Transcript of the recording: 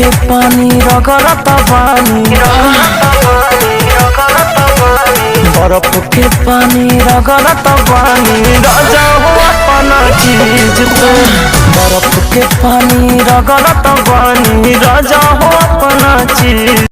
के पानी रगड़त बानी, बर्फ के पानी रगड़त बानी राजा हो अपना चीज पे। बर्फ के पानी रगड़त बानी राजा हो अपना चीज।